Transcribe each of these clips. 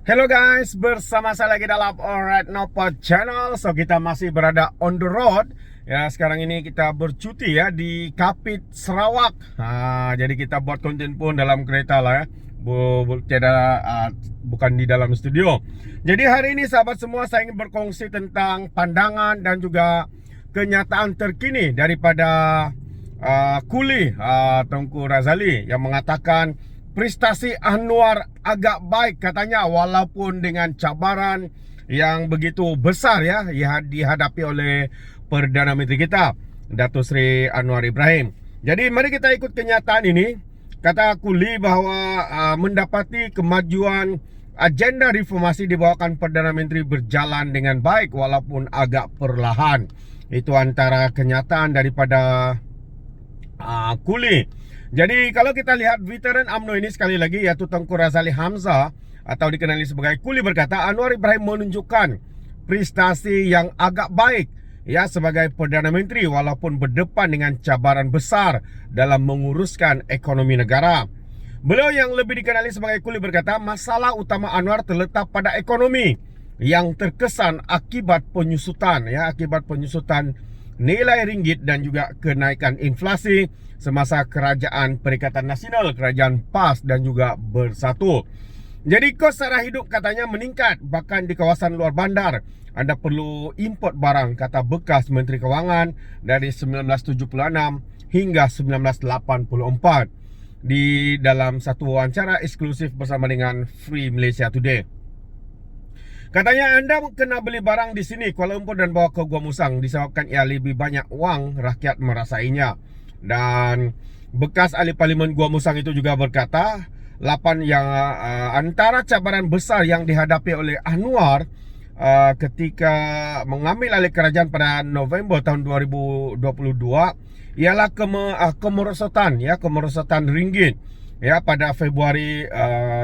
Hello guys, bersama saya lagi dalam Alright Nopo Channel. So kita masih berada on the road. Ya sekarang ini kita bercuti ya di Kapit Sarawak. Jadi kita buat konten pun dalam kereta lah ya. Bukan di dalam studio. Jadi hari ini sahabat semua, saya ingin berkongsi tentang pandangan dan juga kenyataan terkini daripada Kuli Tengku Razali yang mengatakan prestasi Anwar agak baik katanya, walaupun dengan cabaran yang begitu besar ya dihadapi oleh Perdana Menteri kita, Datuk Seri Anwar Ibrahim. Jadi mari kita ikut kenyataan ini. Kata Kuli bahawa mendapati kemajuan agenda reformasi dibawakan Perdana Menteri berjalan dengan baik walaupun agak perlahan. Itu antara kenyataan daripada Kuli. Jadi kalau kita lihat veteran UMNO ini sekali lagi, yaitu Tengku Razali Hamzah atau dikenali sebagai Kuli, berkata Anwar Ibrahim menunjukkan prestasi yang agak baik ya sebagai Perdana Menteri walaupun berdepan dengan cabaran besar dalam menguruskan ekonomi negara. Beliau yang lebih dikenali sebagai Kuli berkata masalah utama Anwar terletak pada ekonomi yang terkesan akibat penyusutan nilai ringgit dan juga kenaikan inflasi semasa kerajaan Perikatan Nasional, Kerajaan PAS dan juga Bersatu. Jadi kos sara hidup katanya meningkat, bahkan di kawasan luar bandar anda perlu import barang, kata bekas Menteri Kewangan dari 1976 hingga 1984 di dalam satu wawancara eksklusif bersama dengan Free Malaysia Today. Katanya anda kena beli barang di sini Kuala Lumpur dan bawa ke Gua Musang disebabkan ia lebih banyak wang rakyat merasainya. Dan bekas ahli parlimen Gua Musang itu juga berkata antara cabaran besar yang dihadapi oleh Anwar ketika mengambil alih kerajaan pada November tahun 2022 ialah kemerosotan ringgit. Ya, pada Februari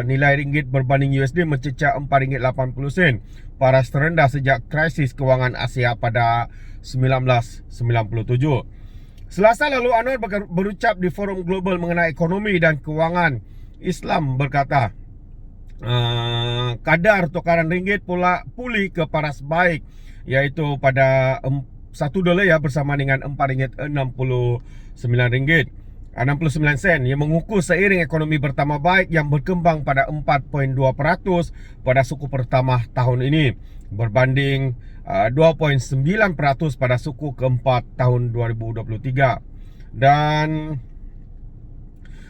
nilai ringgit berbanding USD mencecah RM4.80, paras terendah sejak krisis kewangan Asia pada 1997. Selasa lalu Anwar berucap di forum global mengenai ekonomi dan kewangan Islam berkata kadar tukaran ringgit pulih ke paras baik, yaitu pada $1 ya bersama dengan RM4.69 yang mengukur seiring ekonomi bertambah baik yang berkembang pada 4.2% pada suku pertama tahun ini berbanding 2.9% pada suku keempat tahun 2023. Dan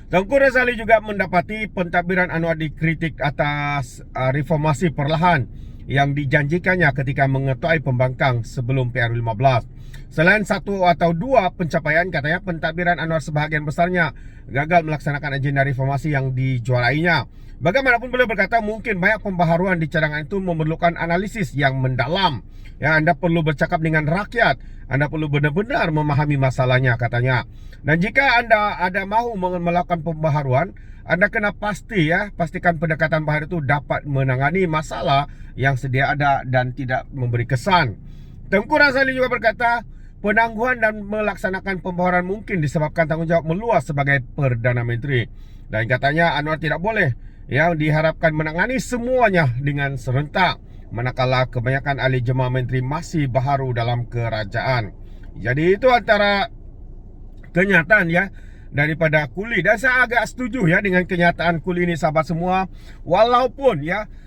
Tengku Razali juga mendapati pentadbiran Anwar dikritik atas reformasi perlahan yang dijanjikannya ketika mengetuai pembangkang sebelum PRU15. Selain satu atau dua pencapaian, katanya pentadbiran Anwar sebahagian besarnya gagal melaksanakan agenda reformasi yang dijuarainya. Bagaimanapun beliau berkata mungkin banyak pembaharuan di cadangan itu memerlukan analisis yang mendalam. Ya, anda perlu bercakap dengan rakyat, anda perlu benar-benar memahami masalahnya, katanya. Dan jika anda ada mahu melakukan pembaharuan, anda kena pastikan pendekatan baharu itu dapat menangani masalah yang sedia ada dan tidak memberi kesan. Tengku Razali juga berkata penangguhan dan melaksanakan pembaharuan mungkin disebabkan tanggungjawab meluas sebagai Perdana Menteri. Dan katanya Anwar tidak boleh diharapkan menangani semuanya dengan serentak, manakala kebanyakan ahli jemaah menteri masih baharu dalam kerajaan. Jadi itu antara kenyataan daripada Kuli, dan saya agak setuju dengan kenyataan Kuli ini sahabat semua. Walaupun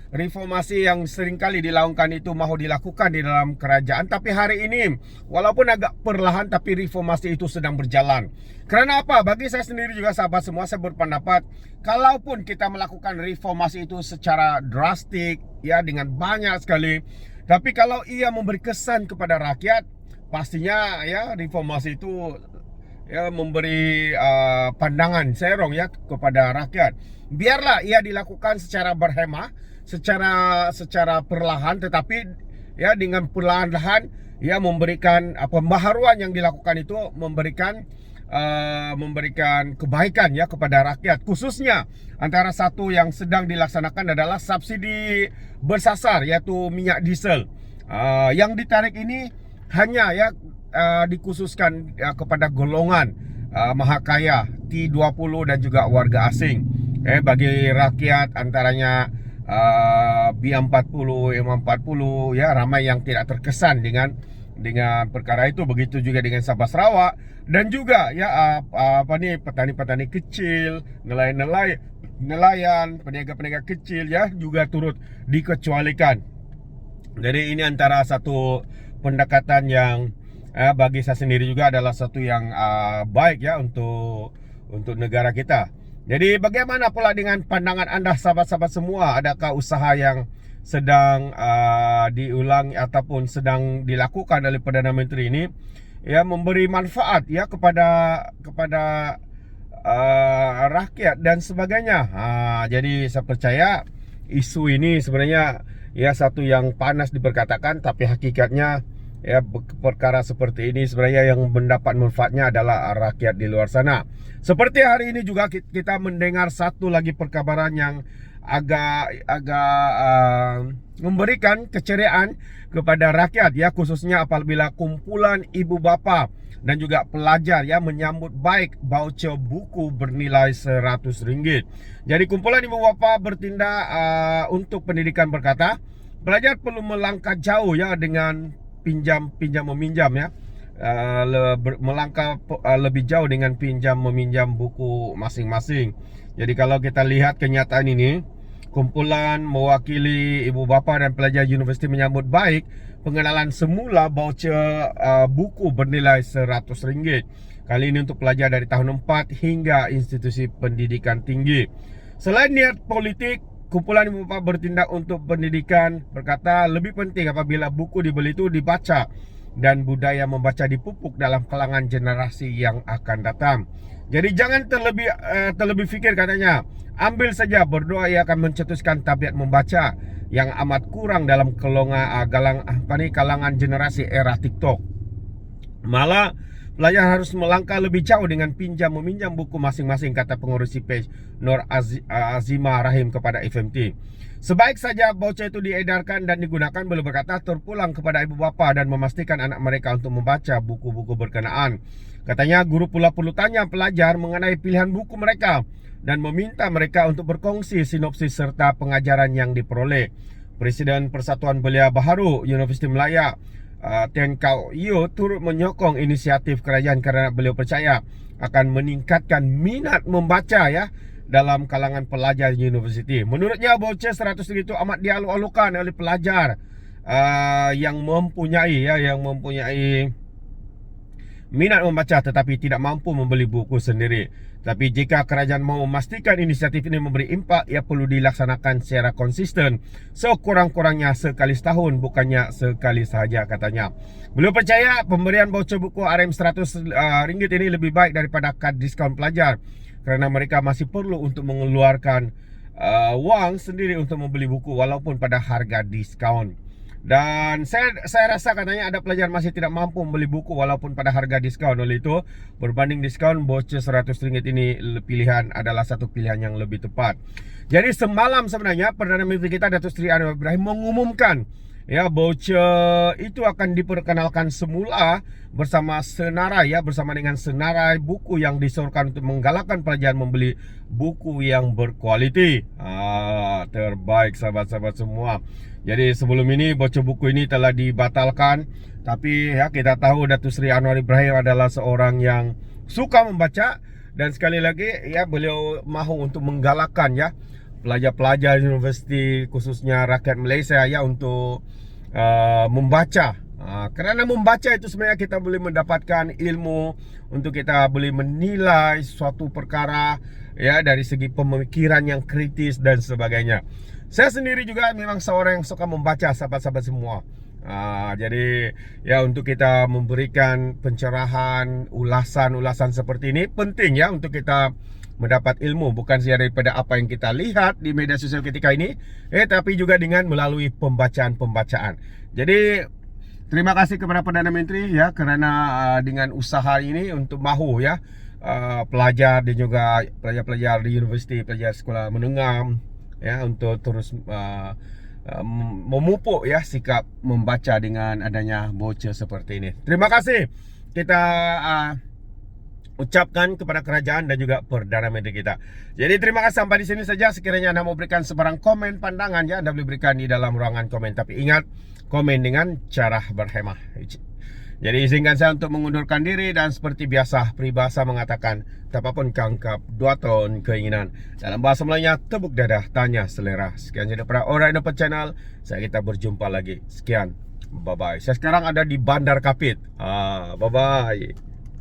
reformasi yang seringkali dilakukan itu mahu dilakukan di dalam kerajaan, tapi hari ini walaupun agak perlahan tapi reformasi itu sedang berjalan. Kerana apa? Bagi saya sendiri juga sahabat semua, saya berpendapat kalaupun kita melakukan reformasi itu secara drastik dengan banyak sekali, tapi kalau ia memberi kesan kepada rakyat, pastinya reformasi itu memberi pandangan serong kepada rakyat. Biarlah ia dilakukan secara berhemah, secara perlahan, tetapi dengan perlahan-lahan memberikan pembaharuan yang dilakukan itu memberikan kebaikan kepada rakyat. Khususnya antara satu yang sedang dilaksanakan adalah subsidi bersasar, yaitu minyak diesel. Yang ditarik ini hanya dikhususkan kepada golongan mahakaya T20 dan juga warga asing. Bagi rakyat antaranya B40, M40 ya, ramai yang tidak terkesan dengan perkara itu. Begitu juga dengan Sabah Sarawak, dan juga ya petani-petani kecil, nelayan, peniaga-peniaga kecil ya juga turut dikecualikan. Jadi ini antara satu pendekatan yang bagi saya sendiri juga adalah satu yang baik ya untuk negara kita. Jadi bagaimana pula dengan pandangan anda sahabat-sahabat semua? Adakah usaha yang sedang diulang ataupun sedang dilakukan oleh Perdana Menteri ini ya memberi manfaat ya kepada rakyat dan sebagainya? Jadi saya percaya isu ini sebenarnya ya satu yang panas diperkatakan, tapi hakikatnya ya perkara seperti ini sebenarnya yang mendapat manfaatnya adalah rakyat di luar sana. Seperti hari ini juga kita mendengar satu lagi perkabaran yang agak memberikan keceriaan kepada rakyat ya, khususnya apabila kumpulan ibu bapa dan juga pelajar ya menyambut baik voucher buku bernilai RM100. Jadi kumpulan ibu bapa bertindak untuk pendidikan berkata, pelajar perlu melangkah jauh ya dengan pinjam meminjam ya. Melangkah lebih jauh dengan pinjam meminjam buku masing-masing. Jadi kalau kita lihat kenyataan ini, kumpulan mewakili ibu bapa dan pelajar universiti menyambut baik pengenalan semula voucher buku bernilai RM100. Kali ini untuk pelajar dari tahun 4 hingga institusi pendidikan tinggi. Selain niat politik, kumpulan ibu bapa bertindak untuk pendidikan berkata lebih penting apabila buku dibeli itu dibaca dan budaya membaca dipupuk dalam kalangan generasi yang akan datang. Jadi jangan terlebih fikir katanya. Ambil saja, berdoa ia akan mencetuskan tabiat membaca yang amat kurang dalam kalangan generasi era TikTok. Malah pelajar harus melangkah lebih jauh dengan pinjam meminjam buku masing-masing, kata pengurus page Nur Azima Rahim kepada FMT. Sebaik saja voucher itu diedarkan dan digunakan, beliau berkata, terpulang kepada ibu bapa dan memastikan anak mereka untuk membaca buku-buku berkenaan. Katanya guru pula perlu tanya pelajar mengenai pilihan buku mereka dan meminta mereka untuk berkongsi sinopsis serta pengajaran yang diperoleh. Presiden Persatuan Belia Baharu Universiti Melaya Tian Kau Yu turut menyokong inisiatif kerajaan kerana beliau percaya akan meningkatkan minat membaca ya dalam kalangan pelajar universiti. Menurutnya voucher RM100 itu amat dialok-alokkan oleh pelajar yang mempunyai minat membaca tetapi tidak mampu membeli buku sendiri. Tapi jika kerajaan mahu memastikan inisiatif ini memberi impak, ia perlu dilaksanakan secara konsisten, sekurang-kurangnya sekali setahun, bukannya sekali sahaja, katanya. Beliau percaya pemberian voucher buku RM100 ini lebih baik daripada kad diskaun pelajar, kerana mereka masih perlu untuk mengeluarkan wang sendiri untuk membeli buku walaupun pada harga diskaun. Dan saya rasa katanya ada pelajar masih tidak mampu membeli buku walaupun pada harga diskaun. Oleh itu, berbanding diskaun, voucher RM100 ini pilihan adalah satu pilihan yang lebih tepat. Jadi semalam sebenarnya Perdana Menteri kita Datuk Seri Anwar Ibrahim mengumumkan ya voucher itu akan diperkenalkan semula bersama dengan senarai buku yang disorkan untuk menggalakkan pelajar membeli buku yang berkualiti. Terbaik sahabat-sahabat semua. Jadi sebelum ini voucher buku ini telah dibatalkan, tapi ya kita tahu Datuk Seri Anwar Ibrahim adalah seorang yang suka membaca, dan sekali lagi ya beliau mahu untuk menggalakkan ya pelajar-pelajar universiti khususnya rakyat Malaysia ya untuk membaca. Kerana membaca itu sebenarnya kita boleh mendapatkan ilmu untuk kita boleh menilai suatu perkara ya dari segi pemikiran yang kritis dan sebagainya. Saya sendiri juga memang seorang yang suka membaca sahabat-sahabat semua. Jadi ya untuk kita memberikan pencerahan, ulasan-ulasan seperti ini penting ya untuk kita mendapat ilmu, bukan saja daripada apa yang kita lihat di media sosial ketika ini, tapi juga dengan melalui pembacaan-pembacaan. Jadi terima kasih kepada Perdana Menteri ya kerana dengan usaha ini untuk mahu ya pelajar dan juga pelajar-pelajar di universiti, pelajar sekolah menengah ya untuk terus memupuk ya sikap membaca dengan adanya voucher seperti ini. Terima kasih. Kita ucapkan kepada kerajaan dan juga Perdana Menteri kita. Jadi terima kasih, sampai di sini saja. Sekiranya Anda mau berikan sebarang komen, pandangan, ya, Anda boleh berikan di dalam ruangan komen. Tapi ingat, komen dengan cara berhemah. Jadi izinkan saya untuk mengundurkan diri, dan seperti biasa peribahasa mengatakan, tapapun kangkap dua ton keinginan. Dalam bahasa Melayunya, tepuk dadah tanya selera. Sekian saja daripada Alright Dapat Channel. Kita berjumpa lagi. Sekian. Bye bye. Saya sekarang ada di Bandar Kapit. Bye bye.